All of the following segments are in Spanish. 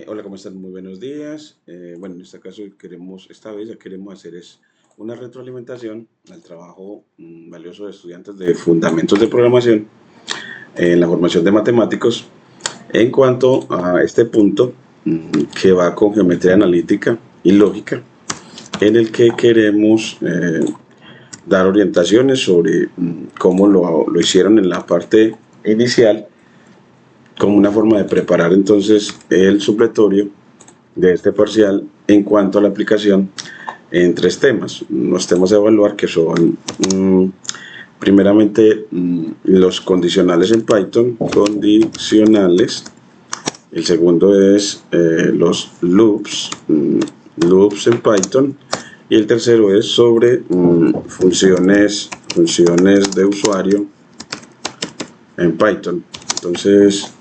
Hola, ¿cómo están? Muy buenos días. Bueno, en este caso esta vez ya queremos hacer es una retroalimentación al trabajo valioso de estudiantes de fundamentos de programación en la formación de matemáticos en cuanto a este punto que va con geometría analítica y lógica, en el que queremos dar orientaciones sobre cómo lo hicieron en la parte inicial, como una forma de preparar entonces el supletorio de este parcial en cuanto a la aplicación en tres temas. Los temas a evaluar que son primeramente los condicionales en Python, condicionales. El segundo es los loops, loops en Python. Y el tercero es sobre funciones de usuario en Python. Entonces,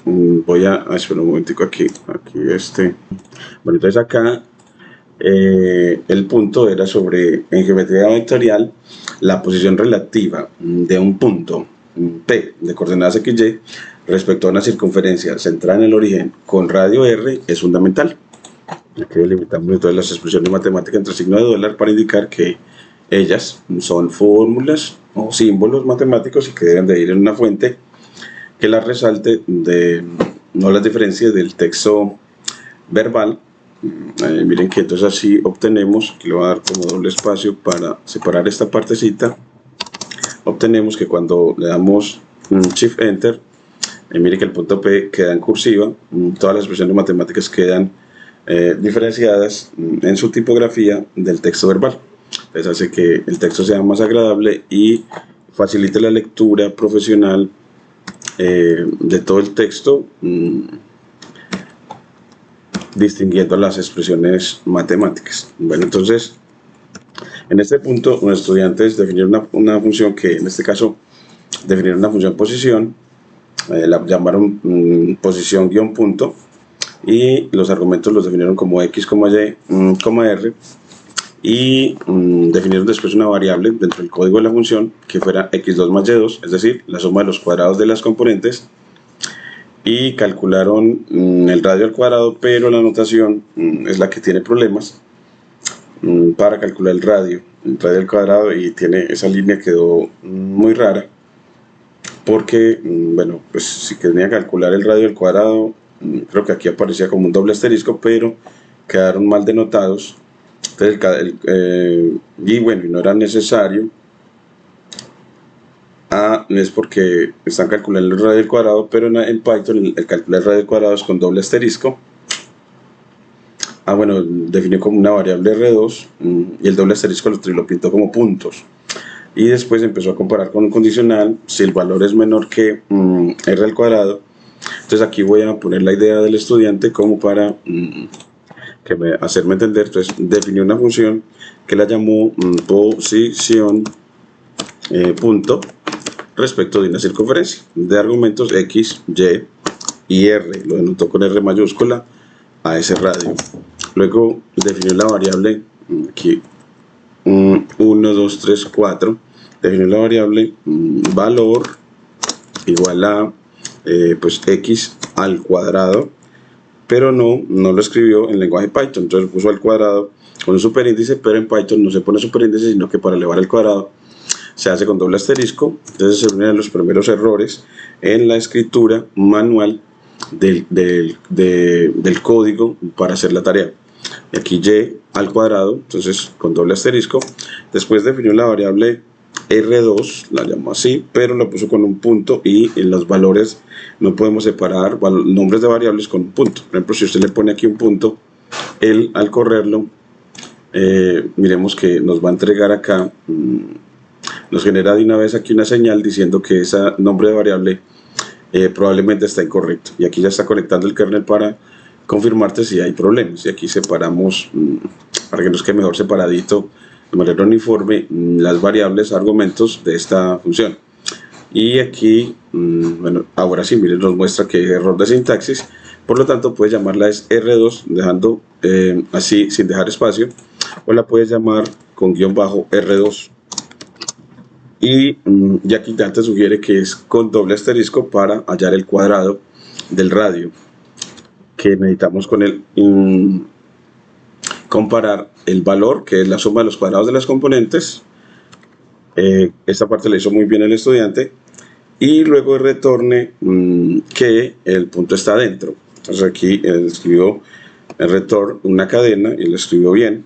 voy a esperar un momentico aquí bueno, entonces acá el punto era sobre en geometría vectorial la posición relativa de un punto P de coordenadas XY respecto a una circunferencia centrada en el origen con radio R es fundamental. Aquí delimitamos entonces las expresiones matemáticas entre signo de dólar para indicar que ellas son fórmulas o símbolos matemáticos y que deben de ir en una fuente que las resalte, no las diferencie del texto verbal. Miren que entonces así obtenemos, que le voy a dar como doble espacio para separar esta partecita, obtenemos que cuando le damos Shift Enter, miren que el punto P queda en cursiva, todas las expresiones matemáticas quedan diferenciadas en su tipografía del texto verbal. Entonces hace que el texto sea más agradable y facilite la lectura profesional de todo el texto, distinguiendo las expresiones matemáticas. Bueno, entonces, en este punto, los estudiantes definieron una función que, en este caso, definieron una función posición, la llamaron posición guión punto, y los argumentos los definieron como x, y, r, y definieron después una variable dentro del código de la función que fuera x2 más y2, es decir, la suma de los cuadrados de las componentes, y calcularon el radio al cuadrado, pero la notación es la que tiene problemas para calcular el radio al cuadrado, y esa línea quedó muy rara porque, bueno, pues si quería calcular el radio al cuadrado, creo que aquí aparecía como un doble asterisco, pero quedaron mal denotados. Entonces, y bueno, no era necesario. Es porque están calculando el radio al cuadrado, pero en Python el calcular el radio al cuadrado es con doble asterisco. Bueno, definió como una variable R2 y el doble asterisco lo pintó como puntos. Y después empezó a comparar con un condicional, si el valor es menor que R al cuadrado. Entonces aquí voy a poner la idea del estudiante como para hacerme entender. Entonces definió una función que la llamó posición punto respecto de una circunferencia de argumentos x, y y r, lo denotó con r mayúscula a ese radio. Luego definió la variable aquí 1, 2, 3, 4, definió la variable valor igual a pues x al cuadrado, pero no lo escribió en lenguaje Python, entonces puso al cuadrado con un superíndice, pero en Python no se pone superíndice, sino que para elevar el cuadrado se hace con doble asterisco. Entonces se unen los primeros errores en la escritura manual del código para hacer la tarea. Y aquí y al cuadrado, entonces con doble asterisco. Después definió la variable R2, la llamó así, pero la puso con un punto, y en los valores no podemos separar nombres de variables con un punto. Por ejemplo, si usted le pone aquí un punto, él al correrlo, miremos que nos va a entregar acá, nos genera de una vez aquí una señal diciendo que ese nombre de variable probablemente está incorrecto, y aquí ya está conectando el kernel para confirmarte si hay problemas. Y aquí separamos para que nos quede mejor separadito de manera uniforme las variables argumentos de esta función. Y aquí bueno, ahora sí, miren, nos muestra que hay error de sintaxis, por lo tanto puedes llamarla es R2 dejando así sin dejar espacio, o la puedes llamar con guión bajo R2. Y aquí ya te sugiere que es con doble asterisco para hallar el cuadrado del radio, que necesitamos con él comparar el valor, que es la suma de los cuadrados de las componentes. Esta parte la hizo muy bien el estudiante, y luego retorne que el punto está adentro. Entonces aquí él escribió el return una cadena y lo escribió bien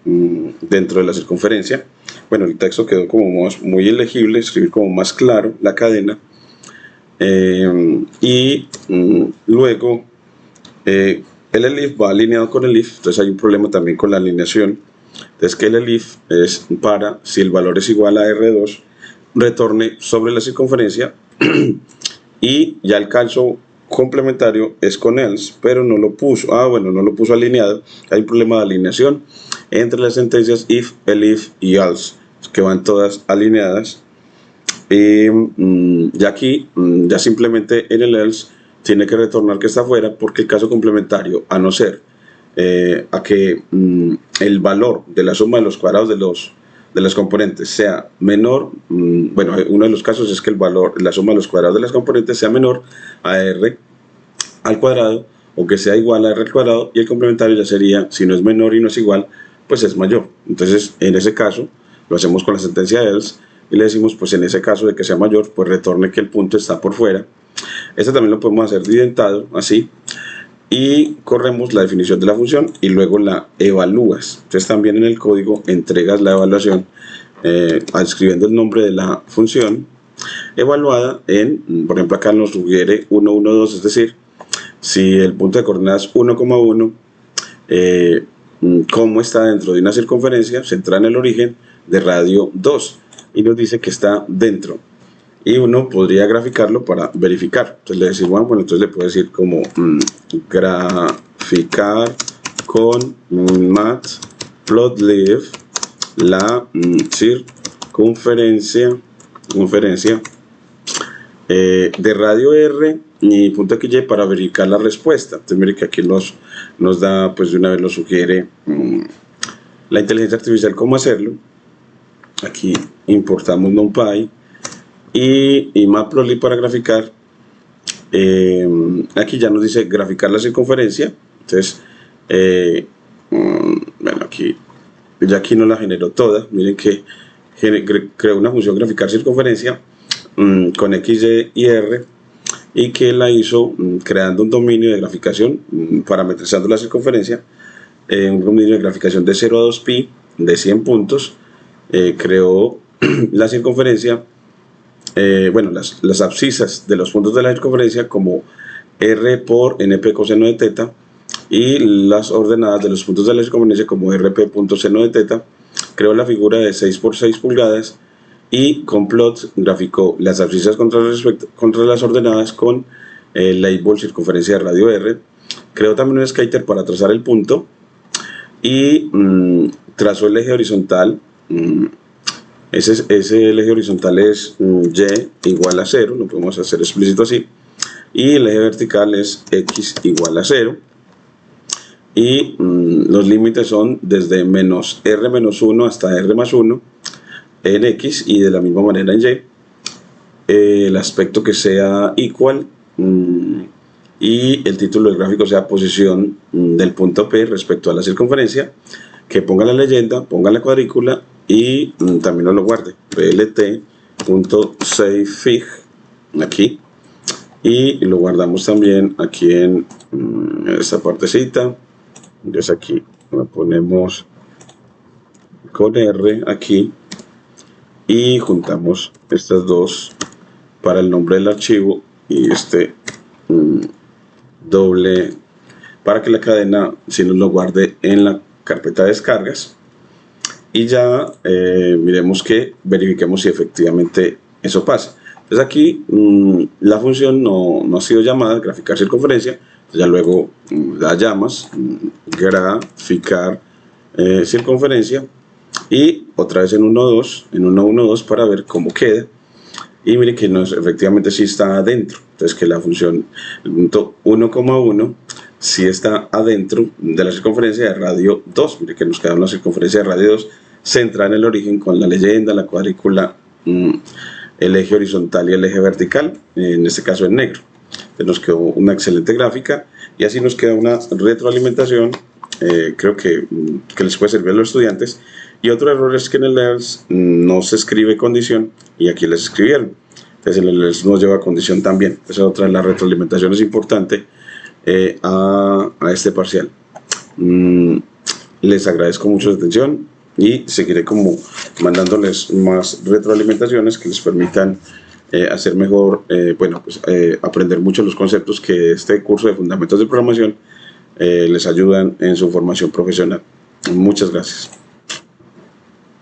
dentro de la circunferencia. Bueno, el texto quedó como muy legible, escribir como más claro la cadena, y luego el elif va alineado con el if. Entonces hay un problema también con la alineación. Entonces que el elif es para, si el valor es igual a R2, retorne sobre la circunferencia, y ya el caso complementario es con else, pero no lo puso, no lo puso alineado. Hay un problema de alineación entre las sentencias if, elif y else, que van todas alineadas. Y ya aquí, ya simplemente en el else tiene que retornar que está fuera, porque el caso complementario, a no ser a que el valor de la suma de los cuadrados de las componentes sea menor, bueno, uno de los casos es que la suma de los cuadrados de las componentes sea menor a r al cuadrado, o que sea igual a r al cuadrado, y el complementario ya sería, si no es menor y no es igual, pues es mayor. Entonces en ese caso lo hacemos con la sentencia else, y le decimos, pues en ese caso de que sea mayor, pues retorne que el punto está por fuera. Este también lo podemos hacer identado, así, y corremos la definición de la función y luego la evalúas. Entonces también en el código entregas la evaluación escribiendo el nombre de la función evaluada en, por ejemplo, acá nos sugiere 1, 1, 2, es decir, si el punto de coordenadas 1,1 cómo está dentro de una circunferencia centrada en el origen de radio 2, y nos dice que está dentro, y uno podría graficarlo para verificar. Entonces le decimos, bueno, entonces le puedo decir como graficar con matplotlib la circunferencia de radio R y punto XY para verificar la respuesta. Entonces mire que aquí nos da, pues de una vez lo sugiere la inteligencia artificial cómo hacerlo. Aquí importamos NumPy y matplotlib para graficar. Aquí ya nos dice graficar la circunferencia. Entonces bueno, aquí no la generó toda. Miren que creó una función graficar circunferencia con XY y R, y que la hizo creando un dominio de graficación, parametrizando la circunferencia, un dominio de graficación de 0 a 2pi de 100 puntos. Creó la circunferencia, bueno, las abscisas de los puntos de la circunferencia como R por NP coseno de teta, y las ordenadas de los puntos de la circunferencia como RP.seno de teta. Creó la figura de 6 por 6 pulgadas, y con plot graficó las abscisas contra las ordenadas con el label circunferencia de radio R. Creó también un skater para trazar el punto, y trazó el eje horizontal. Ese eje horizontal es y igual a 0, lo podemos hacer explícito así, y el eje vertical es x igual a 0, y los límites son desde menos r menos 1 hasta r más 1 en x, y de la misma manera en y. El aspecto que sea equal, y el título del gráfico sea posición del punto P respecto a la circunferencia, que ponga la leyenda, ponga la cuadrícula, y también nos lo guarde plt.savefig aquí, y lo guardamos también aquí en esta partecita. Entonces aquí lo ponemos con R aquí, y juntamos estas dos para el nombre del archivo, y este doble para que la cadena si nos lo guarde en la carpeta de descargas. Y ya miremos que verifiquemos si efectivamente eso pasa. Entonces aquí la función no ha sido llamada, graficar circunferencia. Ya luego la llamas, graficar circunferencia, y otra vez en 1.1.2 para ver cómo queda, y miren que efectivamente sí está adentro. Entonces que la función, el punto 1,1 sí está adentro de la circunferencia de radio 2. Miren que nos queda una circunferencia de radio 2 centrada en el origen con la leyenda, la cuadrícula, el eje horizontal y el eje vertical, en este caso en negro. Nos quedó una excelente gráfica y así nos queda una retroalimentación, creo que les puede servir a los estudiantes. Y otro error es que en el LERS no se escribe condición y aquí les escribieron. Entonces el LERS nos lleva a condición también. Esa es otra de las retroalimentaciones importantes a este parcial. Les agradezco mucho su atención y seguiré como mandándoles más retroalimentaciones que les permitan hacer mejor, aprender mucho los conceptos que este curso de Fundamentos de Programación les ayudan en su formación profesional. Muchas gracias.